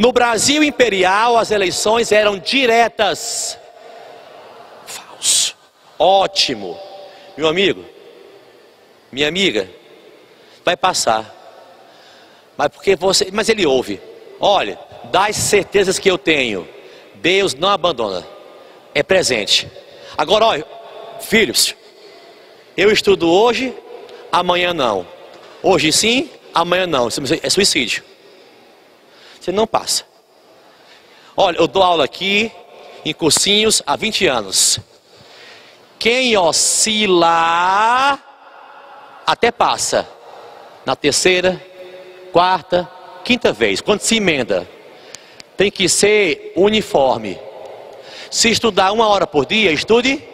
No Brasil imperial, as eleições eram diretas. Falso. Ótimo. Meu amigo, minha amiga, vai passar. Mas ele ouve. Olha, das certezas que eu tenho, Deus não abandona. É presente. Agora, olha, filhos, eu estudo hoje, amanhã não. Hoje sim, amanhã não. Isso é suicídio. Você não passa. Olha, eu dou aula aqui em cursinhos há 20 anos. Quem oscila até passa. Na terceira, quarta, quinta vez. Quando se emenda, tem que ser uniforme. Se estudar 1 hora por dia, estude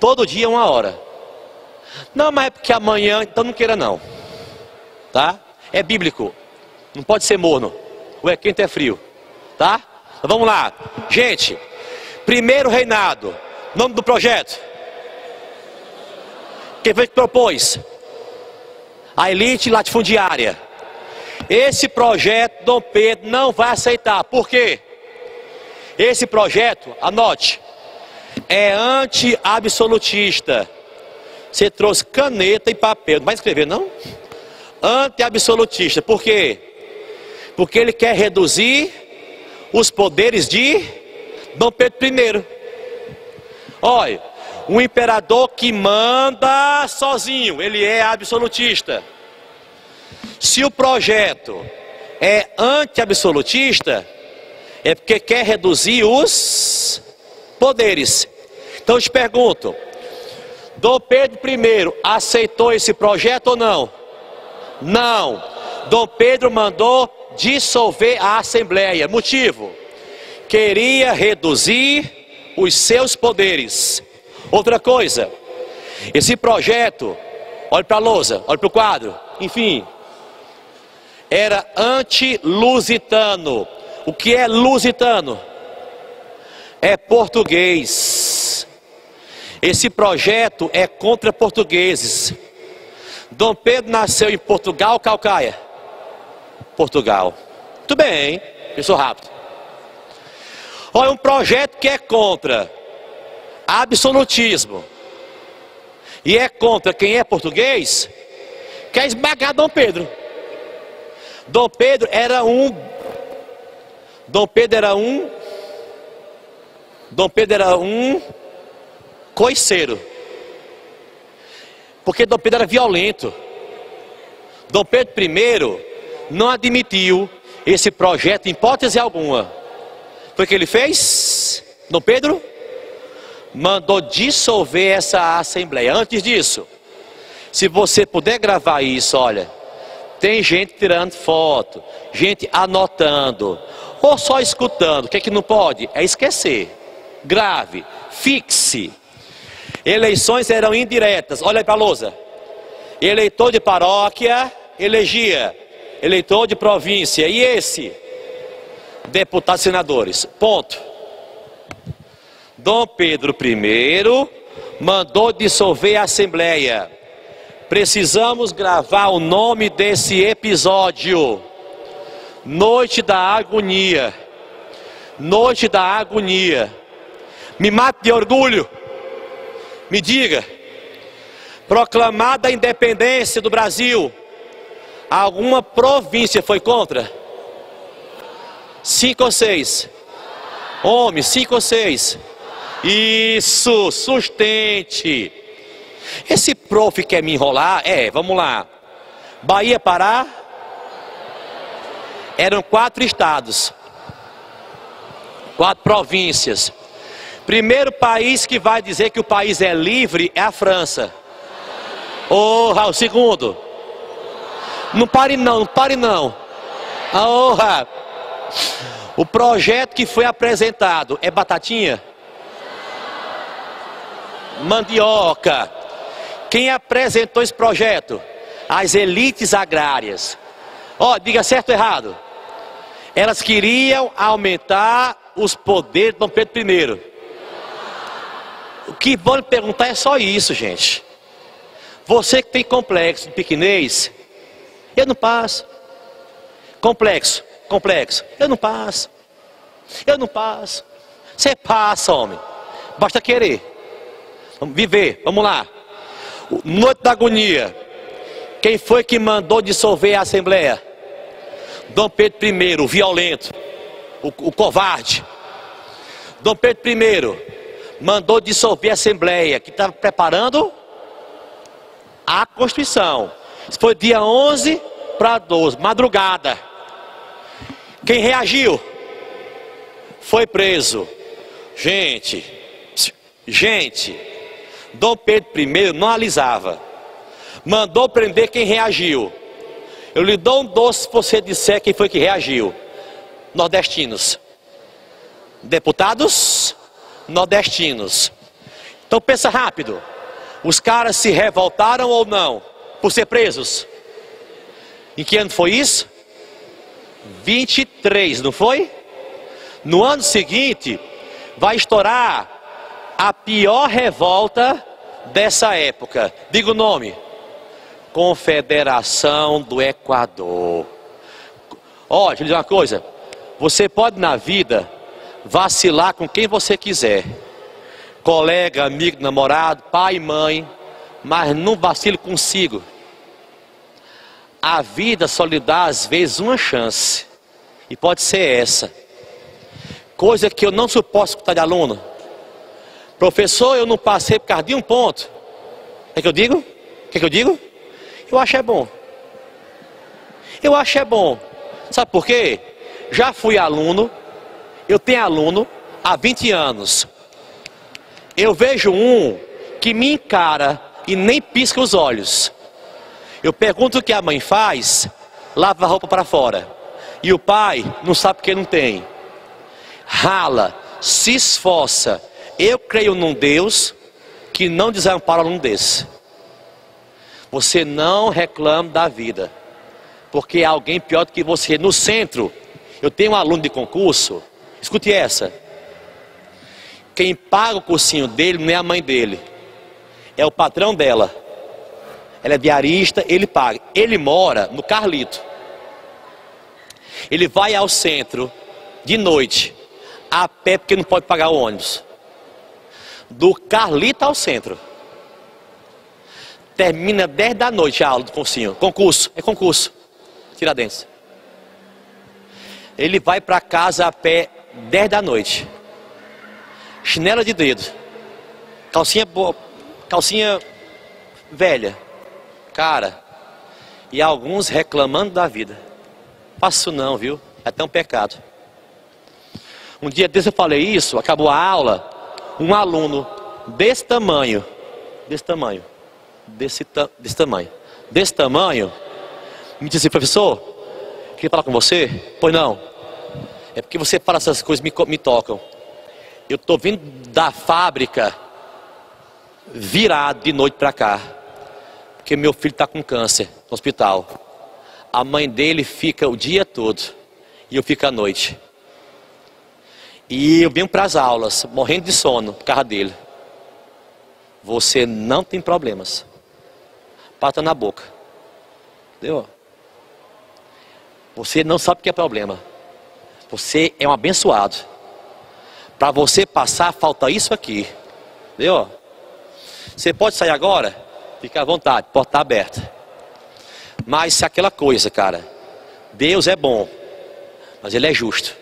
todo dia 1 hora. Não, mas é porque amanhã, então não queira não. Tá? É bíblico. Não pode ser morno. Ou é quente, é frio. Tá? Então vamos lá. Gente, primeiro reinado. Nome do projeto. Quem foi que propôs? A elite latifundiária. Esse projeto Dom Pedro não vai aceitar. Por quê? Esse projeto, anote, é anti-absolutista. Você trouxe caneta e papel. Não vai escrever, não? Anti-absolutista. Por quê? Porque ele quer reduzir os poderes de Dom Pedro I. Olha, um imperador que manda sozinho, ele é absolutista. Se o projeto é anti-absolutista, é porque quer reduzir os poderes. Então eu te pergunto, Dom Pedro I aceitou esse projeto ou não? Não. Dom Pedro mandou dissolver a Assembleia. Motivo? Queria reduzir os seus poderes. Outra coisa, esse projeto, olhe para a lousa, olhe para o quadro, enfim, era anti-lusitano. O que é lusitano? É português. Esse projeto é contra portugueses. Dom Pedro nasceu em Portugal, Calcaia? Portugal. Muito bem, eu sou rápido. Olha, um projeto que é contra absolutismo e é contra quem é português, quer esmagar Dom Pedro. Dom Pedro era um coiceiro. Porque Dom Pedro era violento. Dom Pedro I não admitiu esse projeto em hipótese alguma. Foi o que ele fez? Dom Pedro mandou dissolver essa assembleia. Antes disso, se você puder gravar isso, olha, tem gente tirando foto, gente anotando, ou só escutando. O que é que não pode? É esquecer. Grave, fixe. Eleições eram indiretas. Olha aí para a lousa. Eleitor de paróquia elegia eleitor de província. E esse? Deputados e senadores. Ponto. Dom Pedro I mandou dissolver a Assembleia. Precisamos gravar o nome desse episódio. Noite da agonia. Noite da agonia. Me mate de orgulho. Me diga. Proclamada a independência do Brasil, alguma província foi contra? 5 ou 6? Homens, 5 ou 6? Isso, sustente. Esse prof quer me enrolar? Vamos lá. Bahia, Pará. Eram 4 estados. 4 províncias. Primeiro país que vai dizer que o país é livre é a França. O segundo. Não pare não, não pare não. O projeto que foi apresentado é batatinha? Mandioca. Quem apresentou esse projeto? As elites agrárias. Diga certo ou errado. Elas queriam aumentar os poderes de Dom Pedro I. O que vou lhe perguntar é só isso, gente. Você que tem complexo de pequenez, eu não passo. Complexo. complexo. Eu não passo. Eu não passo. Você passa, homem. Basta querer. Vamos viver. Vamos lá. Noite da agonia. Quem foi que mandou dissolver a Assembleia? Dom Pedro I, o violento, o covarde. Dom Pedro I mandou dissolver a Assembleia, que estava preparando a Constituição. Isso foi dia 11 para 12, madrugada. Quem reagiu? Foi preso. Gente, Dom Pedro I não alisava. Mandou prender quem reagiu. Eu lhe dou um doce se você disser quem foi que reagiu. Nordestinos. Deputados nordestinos. Então pensa rápido. Os caras se revoltaram ou não por ser presos? Em que ano foi isso? 23, não foi? No ano seguinte vai estourar a pior revolta dessa época. Diga o nome. Confederação do Equador. Ó, deixa eu dizer uma coisa. Você pode na vida vacilar com quem você quiser. Colega, amigo, namorado, pai e mãe. Mas não vacile consigo. A vida só lhe dá às vezes uma chance. E pode ser essa. Coisa que eu não suporto escutar de aluno. Professor, eu não passei por causa de um ponto. O que é que eu digo? O que é que eu digo? Eu acho é bom. Eu acho é bom. Sabe por quê? Já fui aluno. Eu tenho aluno há 20 anos. Eu vejo um que me encara e nem pisca os olhos. Eu pergunto o que a mãe faz, lava a roupa para fora. E o pai não sabe porque não tem. Rala, se esforça. Eu creio num Deus que não desampara um aluno desse. Você não reclame da vida, porque há alguém pior do que você. No centro, eu tenho um aluno de concurso, escute essa. Quem paga o cursinho dele não é a mãe dele, é o patrão dela. Ela é diarista, ele paga. Ele mora no Carlito. Ele vai ao centro de noite, a pé, porque não pode pagar o ônibus. Do Carlito ao centro. Termina 10 da noite a aula do cursinho. Concurso, é concurso. Tiradentes. Ele vai para casa a pé 10 da noite. Chinela de dedo. Calcinha boa, calcinha velha. Cara, e alguns reclamando da vida. Faço não, viu? É até um pecado. Um dia desse eu falei isso, acabou a aula, um aluno desse tamanho, desse tamanho, me disse assim: professor, queria falar com você? Pois não. É porque você fala essas coisas, me tocam. Eu estou vindo da fábrica, virado de noite para cá, porque meu filho está com câncer no hospital. A mãe dele fica o dia todo e eu fico à noite. E eu venho para as aulas, morrendo de sono por causa dele. Você não tem problemas. Pata na boca. Entendeu? Você não sabe o que é problema. Você é um abençoado. Para você passar, falta isso aqui. Entendeu? Você pode sair agora? Fica à vontade, porta está aberta. Mas se aquela coisa, cara, Deus é bom, mas Ele é justo.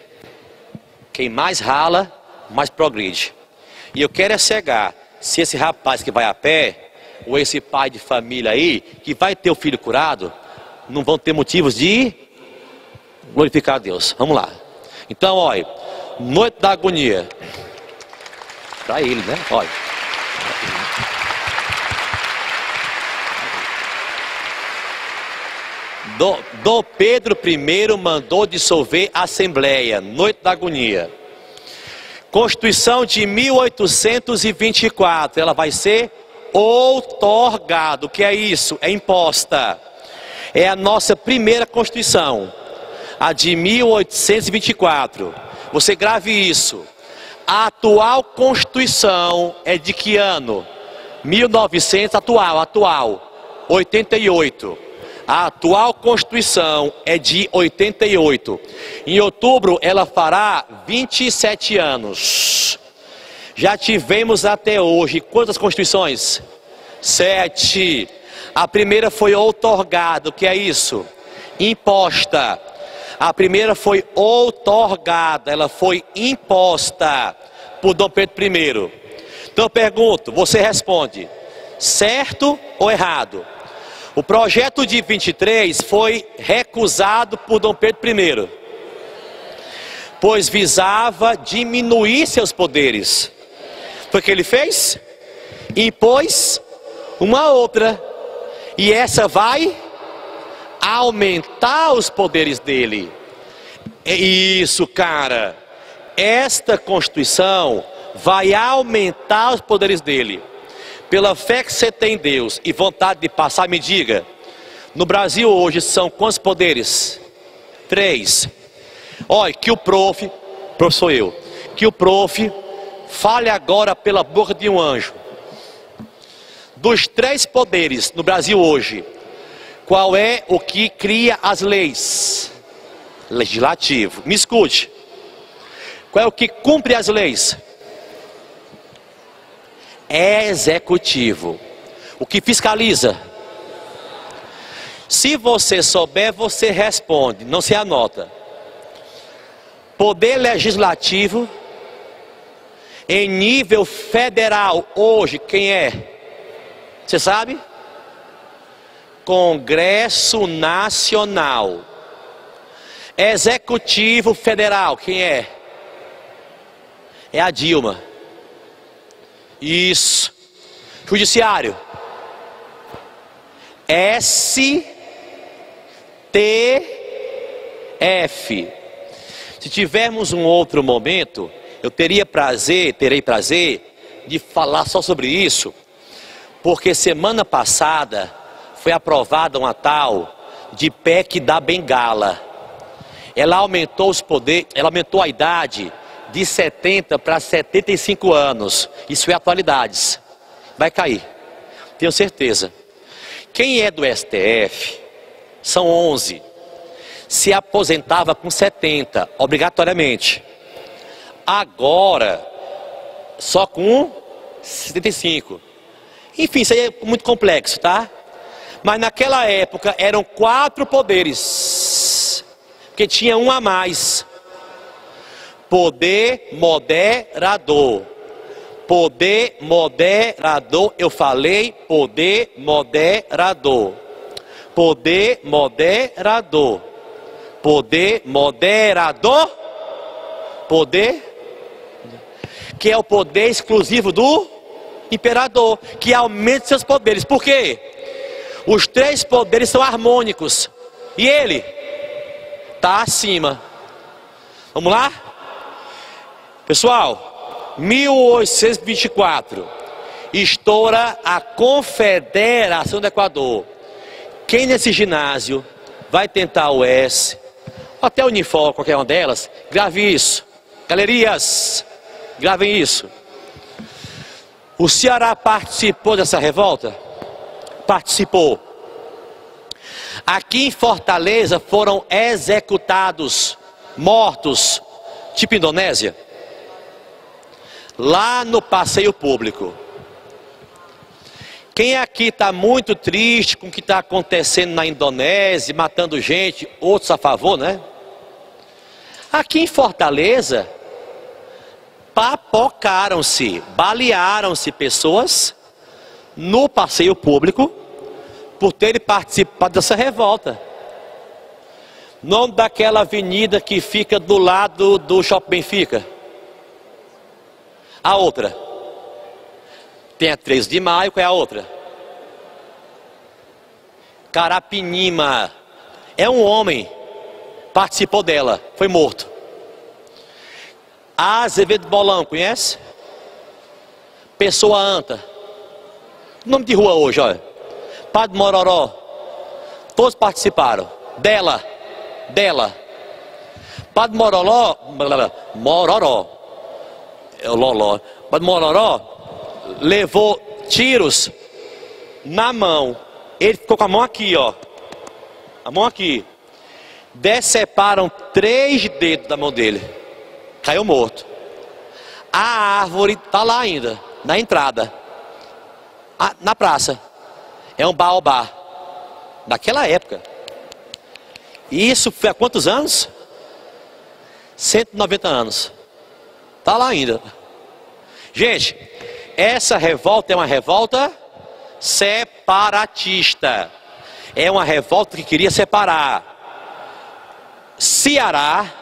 Quem mais rala, mais progride. E eu quero é cegar. Se esse rapaz que vai a pé, ou esse pai de família aí, que vai ter o filho curado, não vão ter motivos de glorificar a Deus. Vamos lá. Então, olha, noite da agonia. Para ele, né? Olha. Dom Pedro I mandou dissolver a Assembleia, noite da agonia. Constituição de 1824, ela vai ser outorgada. O que é isso? É imposta. É a nossa primeira Constituição, a de 1824. Você grave isso. A atual Constituição é de que ano? 1900, atual, 88. A atual Constituição é de 88. Em outubro ela fará 27 anos. Já tivemos até hoje quantas constituições? 7. A primeira foi outorgada. O que é isso? Imposta. A primeira foi outorgada, ela foi imposta por Dom Pedro I. Então eu pergunto, você responde, certo ou errado? O projeto de 23 foi recusado por Dom Pedro I, pois visava diminuir seus poderes. Foi o que ele fez? Impôs uma outra, e essa vai aumentar os poderes dele. É isso, cara. Esta Constituição vai aumentar os poderes dele. Pela fé que você tem em Deus e vontade de passar, me diga, no Brasil hoje são quantos poderes? 3. Olha, que o prof sou eu, que o prof fale agora pela boca de um anjo. Dos 3 poderes no Brasil hoje, qual é o que cria as leis? Legislativo. Me escute. Qual é o que cumpre as leis? Executivo. O que fiscaliza? Se você souber, você responde, não se anota. Poder legislativo em nível federal hoje, quem é? Você sabe? Congresso Nacional. Executivo Federal, quem é? É a Dilma. Isso. Judiciário. STF. Se tivermos um outro momento, eu terei prazer de falar só sobre isso, porque semana passada foi aprovada uma tal de PEC da Bengala. Ela aumentou os poderes, ela aumentou a idade de 70 para 75 anos. Isso é atualidades. Vai cair, tenho certeza. Quem é do STF, são 11, se aposentava com 70, obrigatoriamente. Agora, só com 75. Enfim, isso aí é muito complexo, tá? Mas naquela época eram 4 poderes, porque tinha um a mais. Poder moderador. Poder moderador, eu falei poder moderador. Poder moderador. Poder moderador. Poder, que é o poder exclusivo do imperador, que aumenta seus poderes. Por quê? Os 3 poderes são harmônicos e ele está acima. Vamos lá? Pessoal, 1824 estoura a Confederação do Equador. Quem nesse ginásio vai tentar o S, até o Unifor, qualquer uma delas, grave isso. Galerias, gravem isso. O Ceará participou dessa revolta? Participou. Aqui em Fortaleza foram executados, mortos, tipo Indonésia, lá no passeio público. Quem aqui está muito triste com o que está acontecendo na Indonésia, matando gente, outros a favor, né? Aqui em Fortaleza, papocaram-se, balearam-se pessoas no passeio público por terem participado dessa revolta. Nome daquela avenida que fica do lado do Shopping Benfica. A outra. Tem a 13 de maio, qual é a outra? Carapinima. É um homem. Participou dela, foi morto. Azevedo Bolão, conhece? Pessoa Anta. Nome de rua hoje, olha. Padre Mororó. Todos participaram. Dela. Padre Mororó. É o Loló. Padre Mororó levou tiros na mão. Ele ficou com a mão aqui, ó. a mão aqui. Deceparam 3 dedos da mão dele. Caiu morto. A árvore está lá ainda, na entrada, na praça. É um baobá. Daquela época. Isso foi há quantos anos? 190 anos. Está lá ainda. Gente, essa revolta é uma revolta separatista. É uma revolta que queria separar Ceará,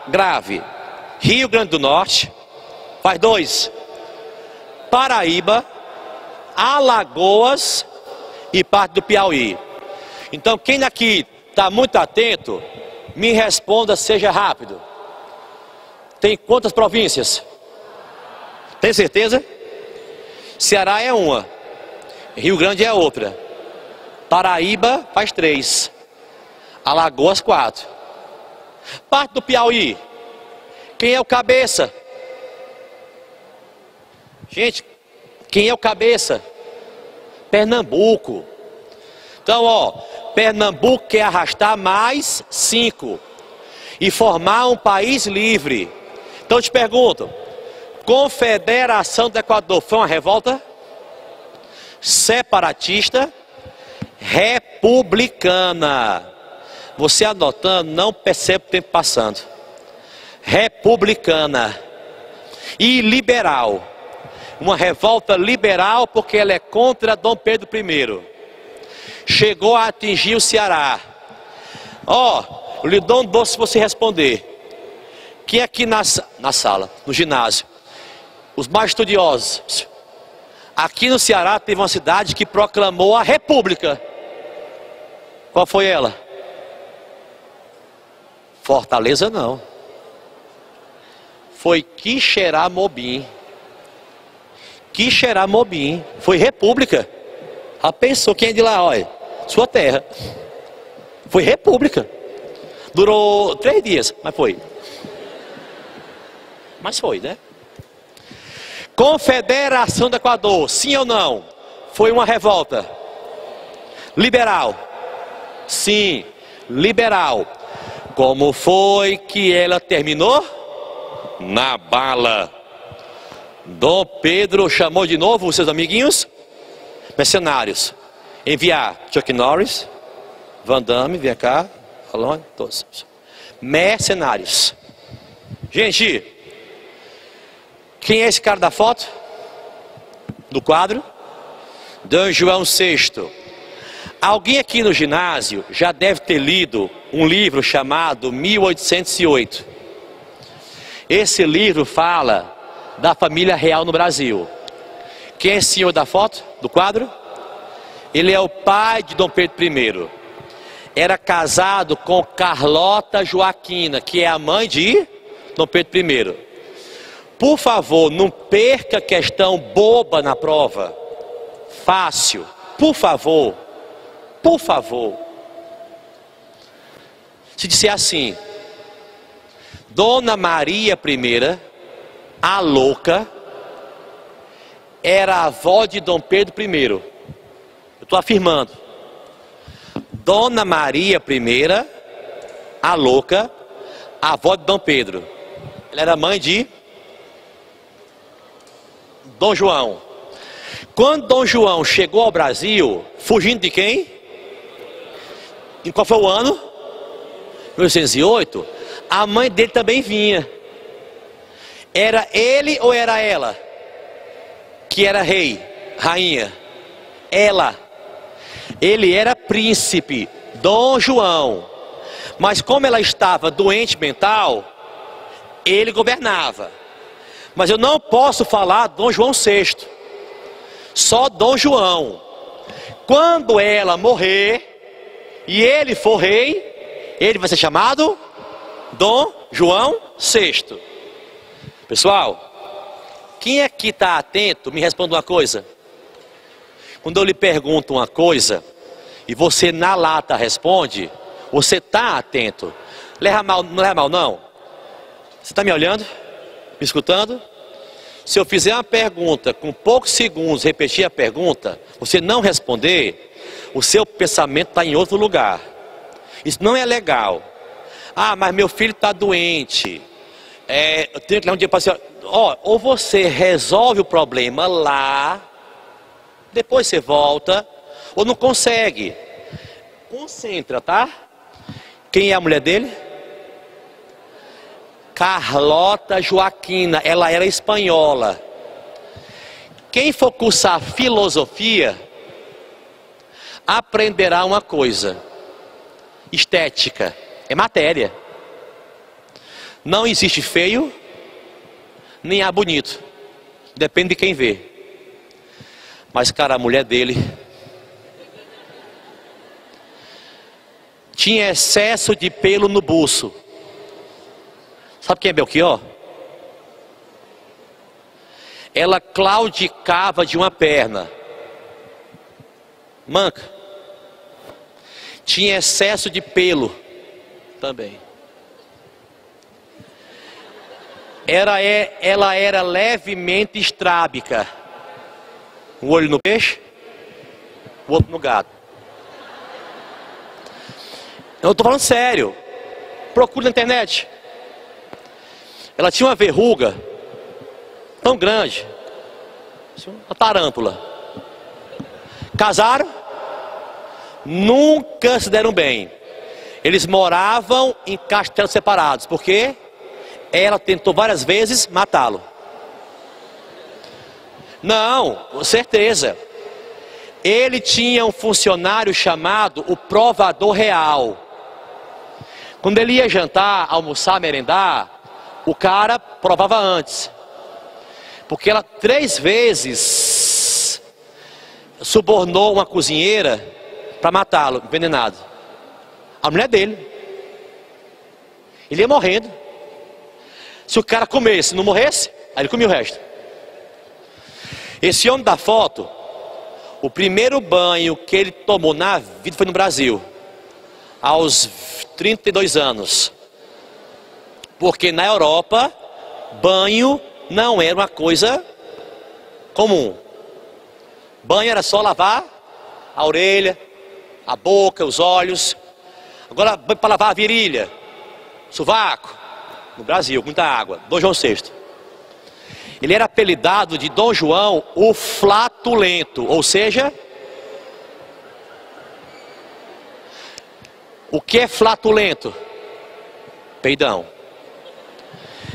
grave, Rio Grande do Norte, faz 2, Paraíba, Alagoas e parte do Piauí. Então quem aqui está muito atento, me responda, seja rápido. Tem quantas províncias? Tem certeza? Ceará é uma, Rio Grande é outra, Paraíba faz 3, Alagoas 4. Parte do Piauí, quem é o cabeça? Gente, quem é o cabeça? Pernambuco. Então, ó, Pernambuco quer arrastar mais 5 e formar um país livre. Então eu te pergunto, Confederação do Equador foi uma revolta separatista, republicana? Você anotando, não percebe o tempo passando. Republicana e liberal. Uma revolta liberal porque ela é contra Dom Pedro I. Chegou a atingir o Ceará. Ó, eu lhe dou um doce se você responder. Que aqui na sala, no ginásio, os mais estudiosos. Aqui no Ceará teve uma cidade que proclamou a República. Qual foi ela? Fortaleza não. Foi Quixeramobim. Quixeramobim. Foi república. Já pensou quem é de lá? Olha, sua terra. Foi república. Durou 3 dias, mas foi. Mas foi, né? Confederação do Equador, sim ou não? Foi uma revolta. Liberal. Sim, liberal. Como foi que ela terminou? Na bala. Dom Pedro chamou de novo os seus amiguinhos mercenários. Enviar Chuck Norris, Van Damme, vem cá, Alone, todos. Mercenários. Gente, quem é esse cara da foto? Do quadro? Dom João VI. Alguém aqui no ginásio já deve ter lido um livro chamado 1808. Esse livro fala da família real no Brasil. Quem é esse senhor da foto, do quadro? Ele é o pai de Dom Pedro I. Era casado com Carlota Joaquina, que é a mãe de Dom Pedro I. Por favor, não perca questão boba na prova. Fácil. Por favor. Por favor. Se disser assim: Dona Maria I, a louca, era a avó de Dom Pedro I. Eu estou afirmando. Dona Maria I, a louca, a avó de Dom Pedro. Ela era mãe de Dom João. Quando Dom João chegou ao Brasil, fugindo de quem? Em qual foi o ano? 1808. A mãe dele também vinha. Era ele ou era ela? Que era rei, rainha? Ela. Ele era príncipe, Dom João. Mas como ela estava doente mental, ele governava. Mas eu não posso falar Dom João VI. Só Dom João. Quando ela morrer e ele for rei, ele vai ser chamado Dom João VI. Pessoal, quem aqui está atento, me responda uma coisa. Quando eu lhe pergunto uma coisa e você na lata responde, você está atento. Leva mal, não leva mal não? Você está me olhando? Me escutando? Se eu fizer uma pergunta, com poucos segundos repetir a pergunta, você não responder, o seu pensamento está em outro lugar. Isso não é legal. Ah, mas meu filho está doente. Eu tenho que ir lá um dia para a senhora. Ou você resolve o problema lá, depois você volta, ou não consegue. Concentra, tá? Quem é a mulher dele? Carlota Joaquina, ela era espanhola. Quem for cursar filosofia, aprenderá uma coisa: estética, é matéria. Não existe feio, nem há bonito. Depende de quem vê. Mas, cara, a mulher dele tinha excesso de pelo no buço. Sabe quem é Belchior? Ela claudicava de uma perna. Manca. Tinha excesso de pelo também. Ela era levemente estrábica. Um olho no peixe, o outro no gado. Eu estou falando sério. Procure na internet. Ela tinha uma verruga tão grande, uma tarântula. Casaram, nunca se deram bem. Eles moravam em castelos separados, porque ela tentou várias vezes matá-lo. Não, com certeza. Ele tinha um funcionário chamado o provador real. Quando ele ia jantar, almoçar, merendar, o cara provava antes. Porque ela 3 vezes subornou uma cozinheira para matá-lo, envenenado. A mulher dele. Ele ia morrendo. Se o cara comesse, não morresse, aí ele comia o resto. Esse homem da foto, o primeiro banho que ele tomou na vida foi no Brasil, aos 32 anos. Porque na Europa, banho não era uma coisa comum. Banho era só lavar a orelha, a boca, os olhos. Agora, para lavar a virilha, sovaco, no Brasil, muita água. Dom João VI. Ele era apelidado de Dom João o Flatulento, ou seja, o que é flatulento? Peidão.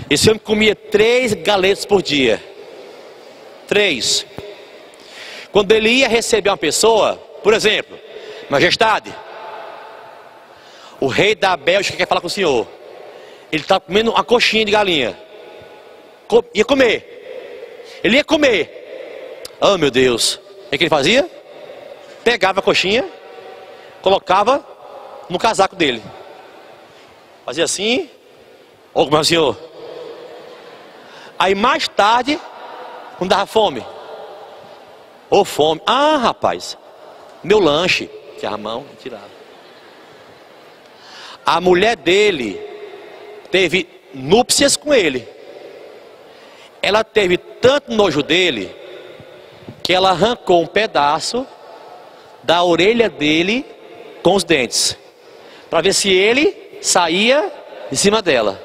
Esse homem comia 3 galetos por dia. 3. Quando ele ia receber uma pessoa, por exemplo, majestade, o rei da Bélgica quer falar com o senhor. Ele está comendo uma coxinha de galinha. Ia comer. Ele ia comer. Oh, meu Deus. O que ele fazia? Pegava a coxinha, colocava no casaco dele. Fazia assim. Ô, meu senhor. Aí mais tarde, quando dava fome. Ô, fome. Ah, rapaz. Meu lanche. Tinha a mão e tirava. A mulher dele teve núpcias com ele. Ela teve tanto nojo dele que ela arrancou um pedaço da orelha dele com os dentes, para ver se ele saía de cima dela.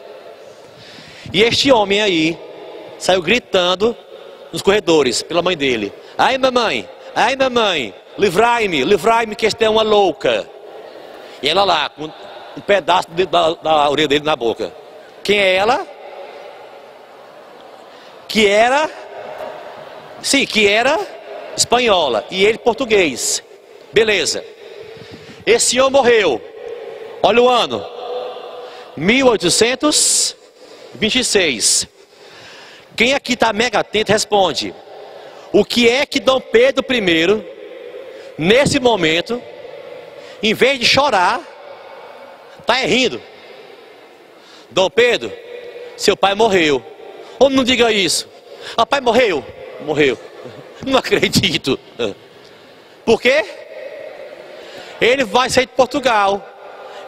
E este homem aí saiu gritando nos corredores pela mãe dele: ai mamãe, livrai-me, livrai-me, que esta é uma louca. E ela lá com um pedaço da orelha dele na boca. Quem é ela? Que era espanhola e ele português. Beleza. Esse homem morreu. Olha o ano. 1826. Quem aqui está mega atento responde: o que é que Dom Pedro I, nesse momento, em vez de chorar, está rindo? Dom Pedro, seu pai morreu. Ou não diga isso. Papai morreu? Morreu. Não acredito. Por quê? Ele vai sair de Portugal,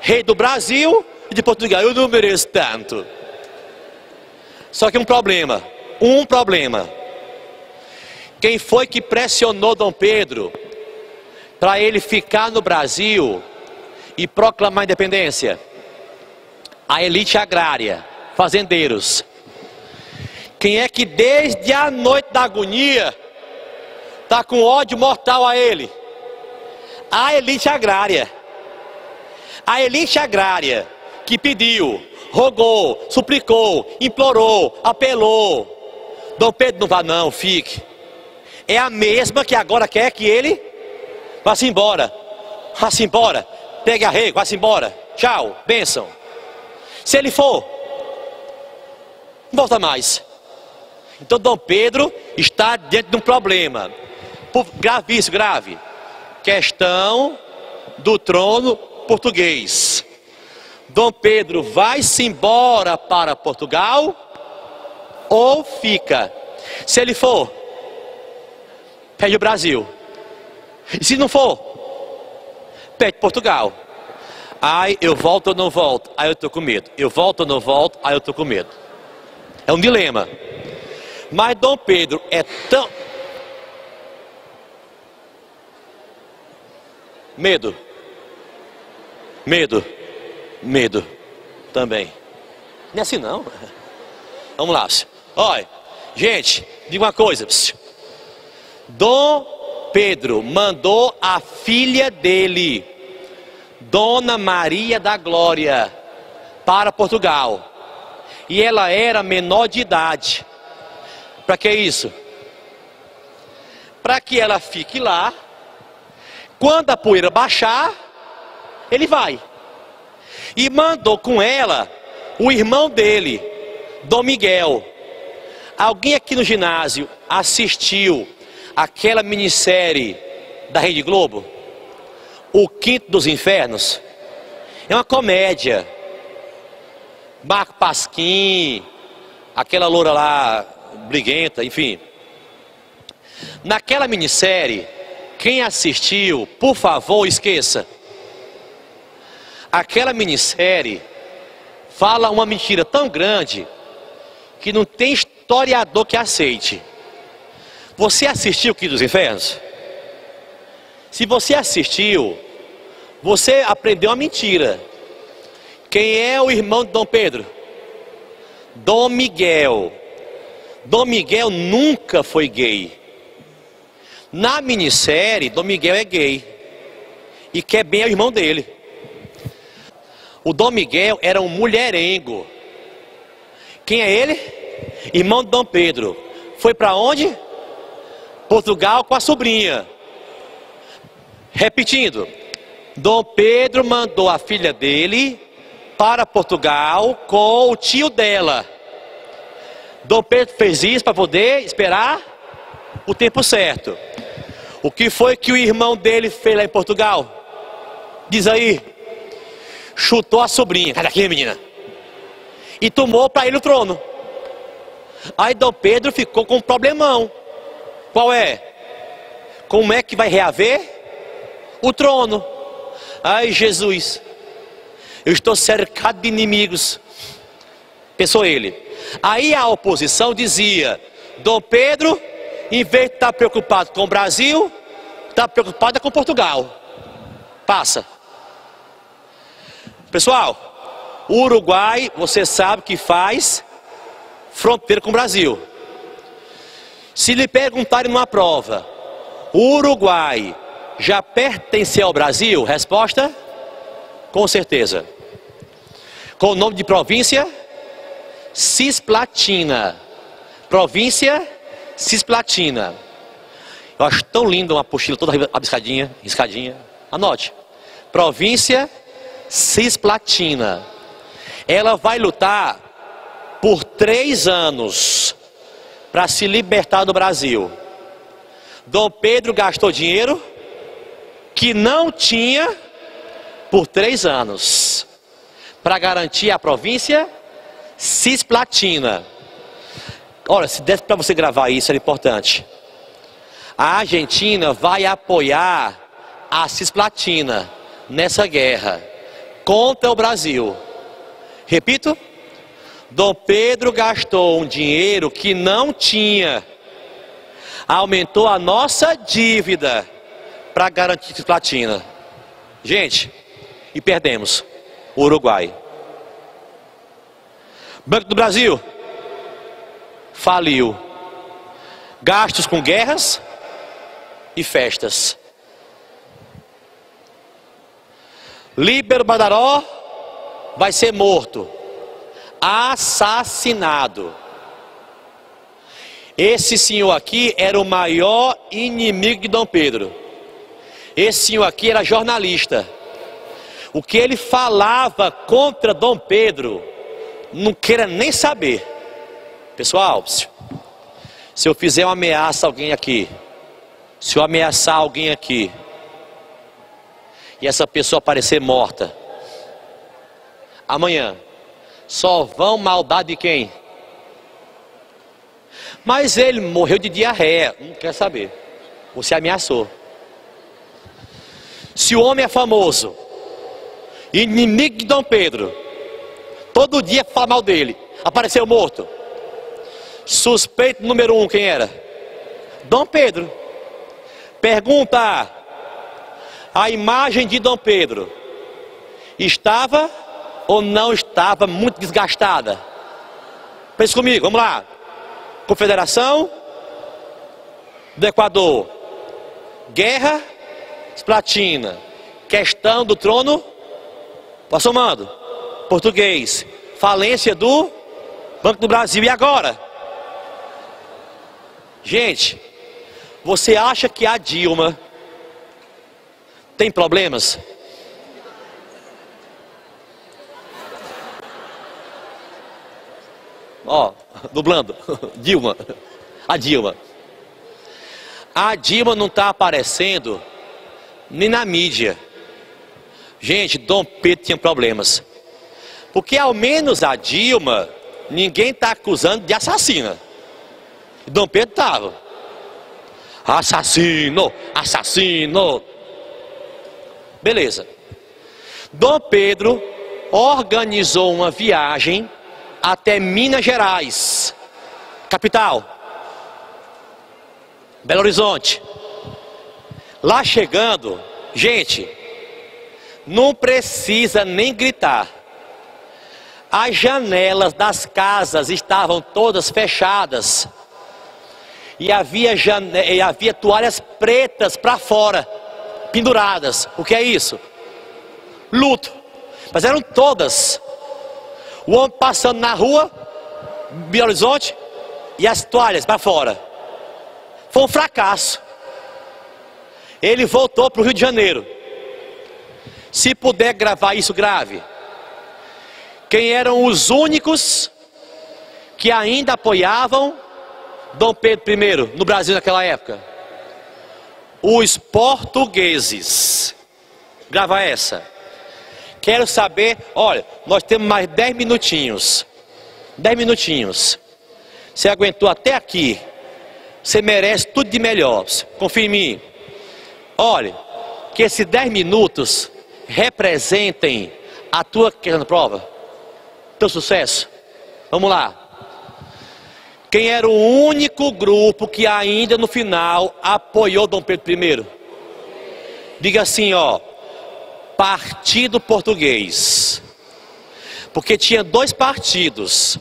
rei do Brasil e de Portugal. Eu não mereço tanto. Só que um problema. Quem foi que pressionou Dom Pedro para ele ficar no Brasil e proclamar a independência? A elite agrária, fazendeiros. Quem é que desde a noite da agonia está com ódio mortal a ele? A elite agrária. A elite agrária que pediu, rogou, suplicou, implorou, apelou. Dom Pedro, não vá não, fique. É a mesma que agora quer que ele vá-se embora. Vá-se embora. Pegue arrego, vá-se embora. Tchau, bênção. Se ele for, não volta mais. Então Dom Pedro está diante de um problema. Gravíssimo, grave. Questão do trono português. Dom Pedro vai-se embora para Portugal ou fica? Se ele for, pede o Brasil. E se não for, pede Portugal. Ai, eu volto ou não volto? Aí eu estou com medo. Eu volto ou não volto? Aí eu estou com medo. É um dilema. Mas Dom Pedro é tão... Medo. Medo. Medo. Também. Não é assim não. Vamos lá. Olha, gente, diga uma coisa. Dom Pedro mandou a filha dele, Dona Maria da Glória, para Portugal. E ela era menor de idade. Para que isso? Para que ela fique lá. Quando a poeira baixar, ele vai. E mandou com ela o irmão dele, Dom Miguel. Alguém aqui no ginásio assistiu aquela minissérie da Rede Globo? O Quinto dos Infernos? É uma comédia. Marco Pasquim, aquela loura lá, briguenta, enfim. Naquela minissérie, quem assistiu, por favor, esqueça. Aquela minissérie fala uma mentira tão grande que não tem historiador que aceite. Você assistiu o Quinto dos Infernos? Se você assistiu, você aprendeu uma mentira. Quem é o irmão de Dom Pedro? Dom Miguel. Dom Miguel nunca foi gay. Na minissérie, Dom Miguel é gay. E quer bem ao irmão dele. O Dom Miguel era um mulherengo. Quem é ele? Irmão de Dom Pedro. Foi para onde? Portugal com a sobrinha. Repetindo. Dom Pedro mandou a filha dele para Portugal com o tio dela. Dom Pedro fez isso para poder esperar o tempo certo. O que foi que o irmão dele fez lá em Portugal? Diz aí. Chutou a sobrinha. Sai daqui, menina. E tomou para ele o trono. Aí Dom Pedro ficou com um problemão. Qual é? Como é que vai reaver o trono? Ai, Jesus, eu estou cercado de inimigos. Pensou ele. Aí a oposição dizia: Dom Pedro, em vez de estar preocupado com o Brasil, está preocupado com Portugal. Passa. Pessoal, o Uruguai, você sabe que faz fronteira com o Brasil. Se lhe perguntarem numa prova, o Uruguai já pertence ao Brasil? Resposta? Com certeza. Com o nome de província? Cisplatina. Província Cisplatina. Eu acho tão lindo uma apostila toda riscadinha. Anote. Província Cisplatina. Ela vai lutar por 3 anos para se libertar do Brasil. Dom Pedro gastou dinheiro que não tinha por 3 anos para garantir a província Cisplatina. Olha, se desse para você gravar isso, era importante. A Argentina vai apoiar a Cisplatina nessa guerra contra o Brasil. Repito, Dom Pedro gastou um dinheiro que não tinha, aumentou a nossa dívida para garantir Cisplatina. Gente, e perdemos o Uruguai. Banco do Brasil faliu. Gastos com guerras e festas. Líbero Badaró vai ser morto, assassinado. Esse senhor aqui era o maior inimigo de Dom Pedro. Esse senhor aqui era jornalista. O que ele falava contra Dom Pedro, não queira nem saber. Pessoal, se eu fizer uma ameaça a alguém aqui, se eu ameaçar alguém aqui, e essa pessoa aparecer morta, amanhã, só vão maldade de quem? Mas ele morreu de diarreia, não quer saber. Você ameaçou. Se o homem é famoso, inimigo de Dom Pedro, todo dia fala mal dele, apareceu morto. Suspeito número 1, quem era? Dom Pedro. Pergunta: a imagem de Dom Pedro estava ou não estava muito desgastada? Pense comigo, vamos lá. Confederação do Equador, guerra esplatina, questão do trono, passou mando, português, falência do Banco do Brasil. E agora? Gente, você acha que a Dilma tem problemas? Ó, dublando, Dilma, a Dilma. A Dilma não está aparecendo nem na mídia. Gente, Dom Pedro tinha problemas. Porque ao menos a Dilma, ninguém está acusando de assassina. Dom Pedro estava. Assassino, assassino. Beleza. Dom Pedro organizou uma viagem até Minas Gerais, capital, Belo Horizonte. Lá chegando, gente, não precisa nem gritar. As janelas das casas estavam todas fechadas. E havia toalhas pretas para fora, penduradas. O que é isso? Luto. Mas eram todas. O homem passando na rua, Belo Horizonte, e as toalhas para fora. Foi um fracasso. Ele voltou para o Rio de Janeiro. Se puder gravar isso, grave. Quem eram os únicos que ainda apoiavam Dom Pedro I no Brasil naquela época? Os portugueses. Grava essa. Quero saber, olha, nós temos mais 10 minutinhos. 10 minutinhos. Você aguentou até aqui. Você merece tudo de melhor. Confia em mim. Olha, que esses 10 minutos representem a tua prova, teu sucesso. Vamos lá. Quem era o único grupo que ainda no final apoiou Dom Pedro I? Diga assim, ó. Partido Português. Porque tinha dois partidos.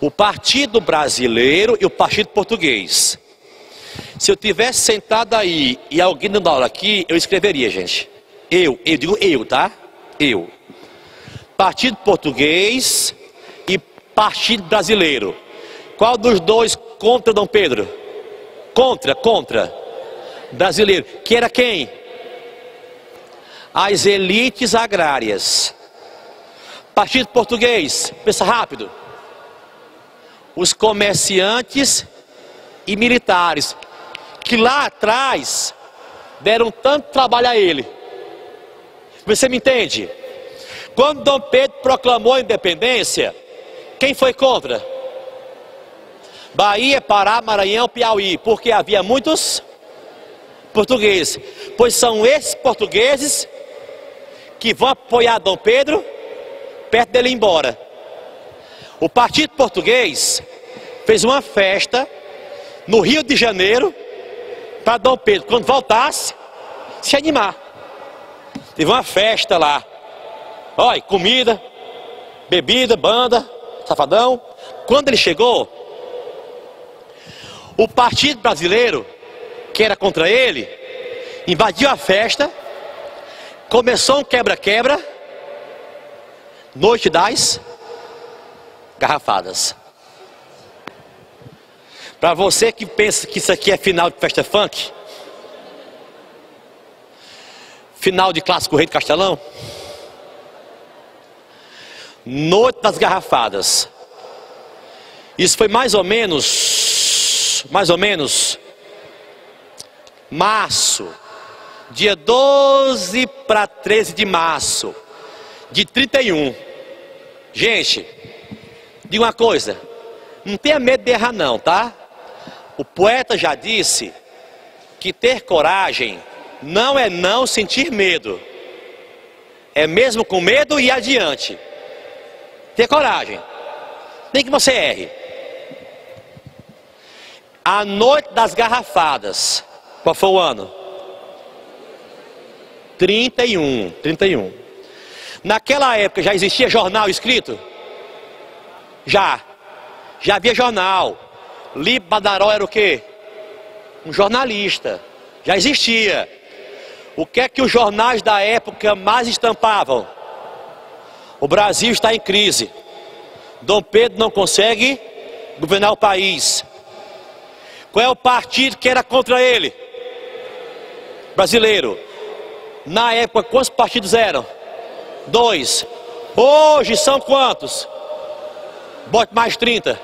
O Partido Brasileiro e o Partido Português. Se eu tivesse sentado aí e alguém dando aula aqui, eu escreveria, gente. Eu digo eu, tá? Eu. Partido Português e Partido Brasileiro. Qual dos dois contra Dom Pedro? Contra. Brasileiro. Que era quem? As elites agrárias. Partido Português, pensa rápido. Os comerciantes e militares, que lá atrás deram tanto trabalho a ele. Você me entende? Quando Dom Pedro proclamou a independência, quem foi contra? Bahia, Pará, Maranhão, Piauí, porque havia muitos portugueses. Pois são esses portugueses que vão apoiar Dom Pedro perto dele ir embora. O Partido Português fez uma festa no Rio de Janeiro para Dom Pedro, quando voltasse, se animar. Teve uma festa lá. Olha, comida, bebida, banda, safadão. Quando ele chegou, o Partido Brasileiro, que era contra ele, invadiu a festa, começou um quebra-quebra, noite das garrafadas. Para você que pensa que isso aqui é final de festa funk, final de clássico Rei do Castelão, noite das garrafadas. Isso foi mais ou menos março, dia 12 para 13 de março de 31. Gente, diga uma coisa, não tenha medo de errar não, tá? O poeta já disse que ter coragem não é não sentir medo, é mesmo com medo ir adiante. Ter coragem, nem que você erre. A noite das garrafadas, qual foi o ano? 31. Naquela época já existia jornal escrito? Já havia jornal. Líbio Badaró era o quê? Um jornalista. Já existia. O que é que os jornais da época mais estampavam? O Brasil está em crise. Dom Pedro não consegue governar o país. Qual é o partido que era contra ele? Brasileiro. Na época, quantos partidos eram? 2. Hoje são quantos? Bote mais 30.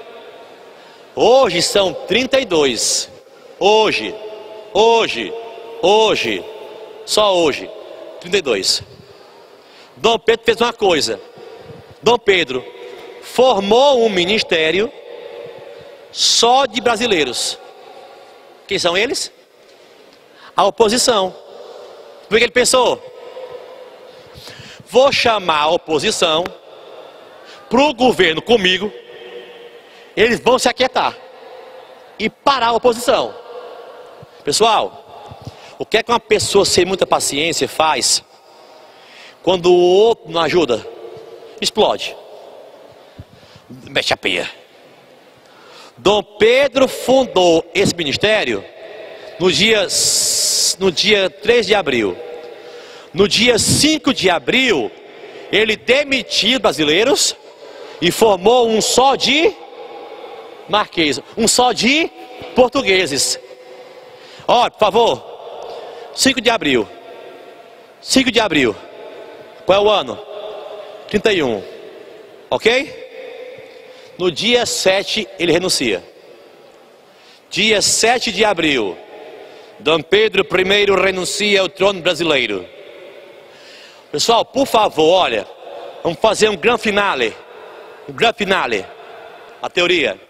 Hoje são 32. Hoje. Só hoje. 32. Dom Pedro fez uma coisa. Dom Pedro formou um ministério só de brasileiros. Quem são eles? A oposição. O que ele pensou? Vou chamar a oposição para o governo comigo. Eles vão se aquietar e parar a oposição. Pessoal, o que é que uma pessoa sem muita paciência faz quando o outro não ajuda? Explode. Mexe a peia. Dom Pedro fundou esse ministério no dia 3 de abril. No dia 5 de abril, ele demitiu brasileiros e formou um só de marqueses, um só de portugueses. Ó, por favor, 5 de abril. 5 de abril. Qual é o ano? 31. Ok? No dia 7 ele renuncia. Dia 7 de abril, Dom Pedro I renuncia ao trono brasileiro. Pessoal, por favor, olha, vamos fazer um grande finale. Um grande finale. A teoria.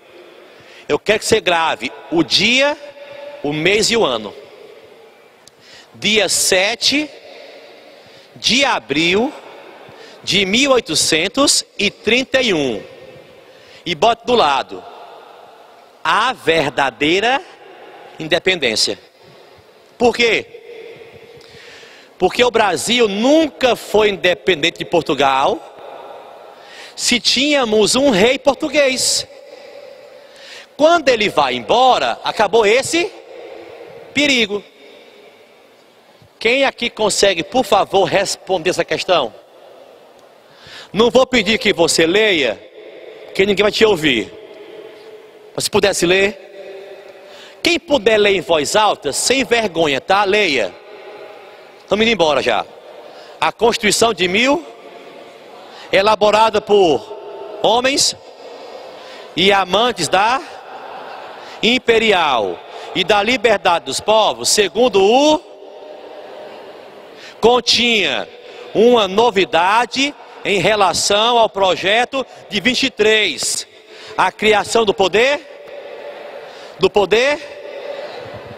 Eu quero que você grave o dia, o mês e o ano. Dia 7 de abril de 1831. E bote do lado a verdadeira independência. Por quê? Porque o Brasil nunca foi independente de Portugal se tínhamos um rei português. Quando ele vai embora, acabou esse perigo. Quem aqui consegue, por favor, responder essa questão? Não vou pedir que você leia, porque ninguém vai te ouvir. Mas se pudesse ler, quem puder ler em voz alta, sem vergonha, tá? Leia. Estamos indo embora já. A Constituição de 1000, elaborada por homens e amantes da imperial e da liberdade dos povos, segundo o continha uma novidade em relação ao projeto de 23, a criação do poder?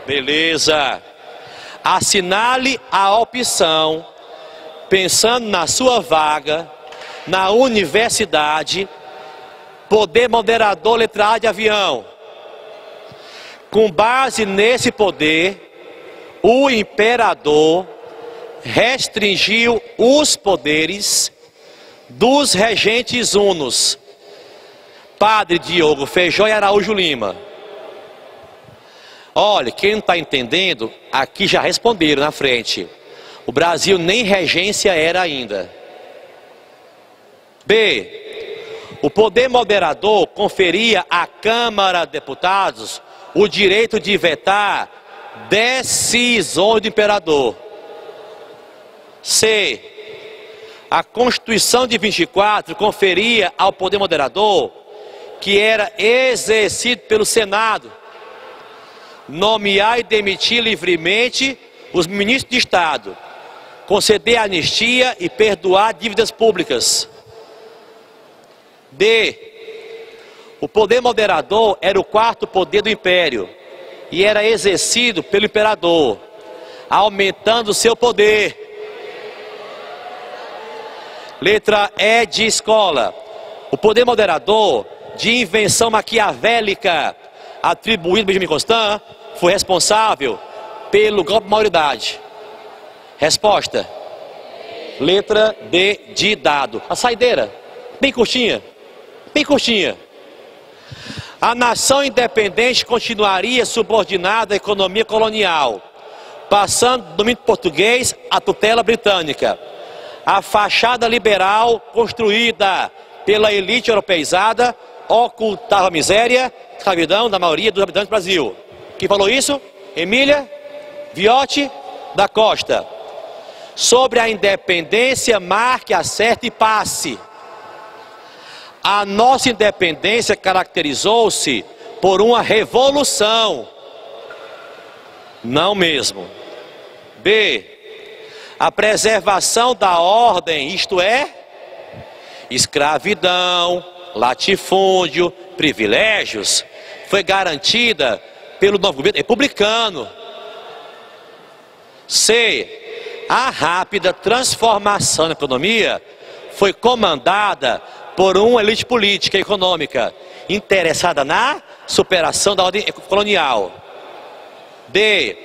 Beleza. Assinale a opção, pensando na sua vaga, na universidade, poder moderador, letra A de avião. Com base nesse poder, o imperador restringiu os poderes dos regentes unos, Padre Diogo Feijó e Araújo Lima. Olha, quem não está entendendo, aqui já responderam na frente. O Brasil nem regência era ainda. B. O poder moderador conferia à Câmara de Deputados o direito de vetar decisões do imperador. C. A Constituição de 24 conferia ao poder moderador, que era exercido pelo Senado, nomear e demitir livremente os ministros de Estado, conceder anistia e perdoar dívidas públicas. D. O poder moderador era o quarto poder do império e era exercido pelo imperador, aumentando seu poder. Letra E de escola. O poder moderador, de invenção maquiavélica atribuído a Benjamin Constant, foi responsável pelo golpe de maioridade. Resposta. Letra D de dado. A saideira, bem curtinha, bem curtinha. A nação independente continuaria subordinada à economia colonial, passando do domínio português à tutela britânica. A fachada liberal construída pela elite europeizada ocultava a miséria, escravidão da maioria dos habitantes do Brasil. Quem falou isso? Emília Viotti da Costa. Sobre a independência, marque, acerte e passe. A nossa independência caracterizou-se por uma revolução. Não mesmo. B. A preservação da ordem, isto é, escravidão, latifúndio, privilégios, foi garantida pelo novo governo republicano. C. A rápida transformação na economia foi comandada por uma elite política e econômica interessada na superação da ordem colonial. D.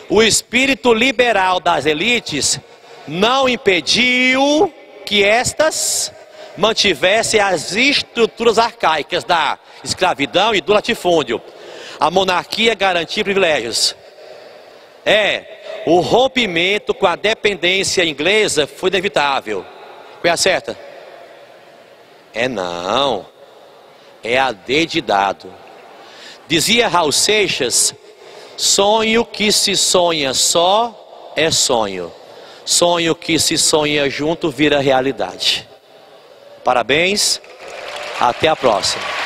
O espírito liberal das elites não impediu que estas mantivessem as estruturas arcaicas da escravidão e do latifúndio. A monarquia garantia privilégios. O rompimento com a dependência inglesa foi inevitável. Foi a certa? Não. É a D de dado. Dizia Raul Seixas: sonho que se sonha só é sonho. Sonho que se sonha junto vira realidade. Parabéns. Até a próxima.